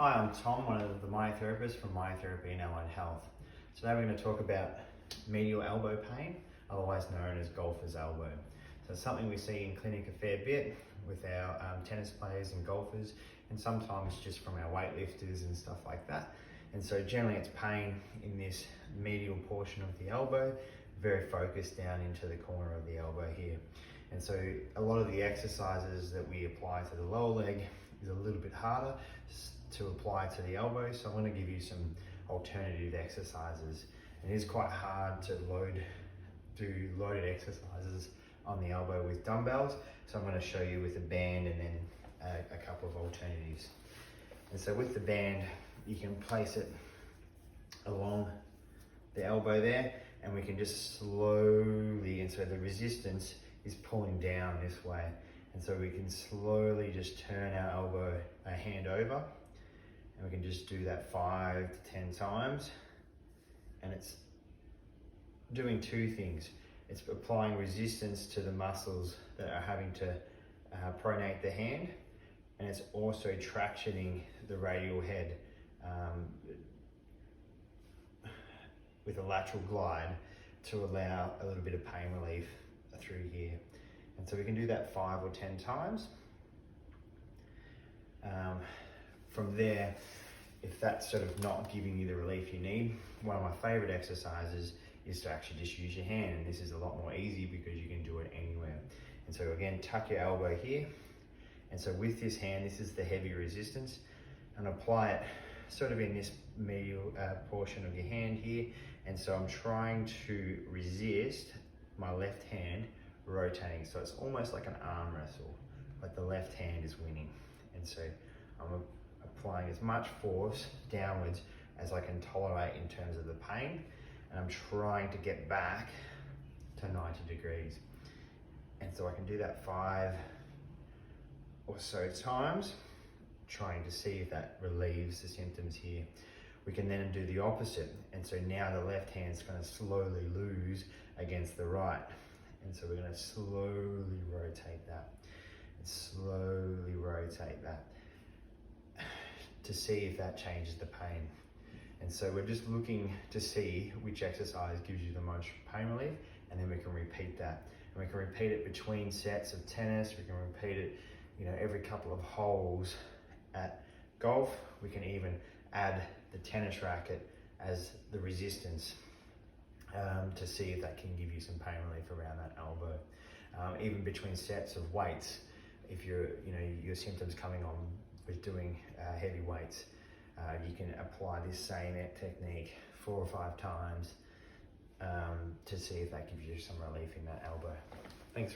Hi, I'm Tom, one of the myotherapist from Myotherapy and Allied Health. Today we're going to talk about medial elbow pain, otherwise known as golfer's elbow. So it's something we see in clinic a fair bit with our tennis players and golfers, and sometimes just from our weightlifters and stuff like that. And so generally it's pain in this medial portion of the elbow, very focused down into the corner of the elbow here. And so a lot of the exercises that we apply to the lower leg is a little bit harder to apply to the elbow. So I'm going to give you some alternative exercises. It is quite hard to do loaded exercises on the elbow with dumbbells. So I'm going to show you with a band and then a couple of alternatives. And so with the band, you can place it along the elbow there, and we can just slowly, and so the resistance is pulling down this way. And so we can slowly just turn our hand over, and we can just do that 5 to 10 times. And it's doing two things. It's applying resistance to the muscles that are having to pronate the hand, and it's also tractioning the radial head with a lateral glide to allow a little bit of pain relief through here. And so we can do that 5 or 10 times. From there, if that's sort of not giving you the relief you need, one of my favorite exercises is to actually just use your hand. And this is a lot more easy because you can do it anywhere. And so again, tuck your elbow here. And so with this hand, this is the heavy resistance, and apply it sort of in this medial portion of your hand here. And so I'm trying to resist my left hand rotating. So it's almost like an arm wrestle, but the left hand is winning. And so I'm applying as much force downwards as I can tolerate in terms of the pain. And I'm trying to get back to 90 degrees. And so I can do that 5 or so times, trying to see if that relieves the symptoms here. We can then do the opposite. And so now the left hand's going to slowly lose against the right. And so we're going to slowly rotate that and slowly rotate that to see if that changes the pain. And so we're just looking to see which exercise gives you the most pain relief, and then we can repeat that. And we can repeat it between sets of tennis. We can repeat it, every couple of holes at golf. We can even add the tennis racket as the resistance to see if that can give you some pain relief around that elbow. Even between sets of weights, if your symptoms coming on with doing heavy weights, you can apply this same technique 4 or 5 times to see if that gives you some relief in that elbow. Thanks.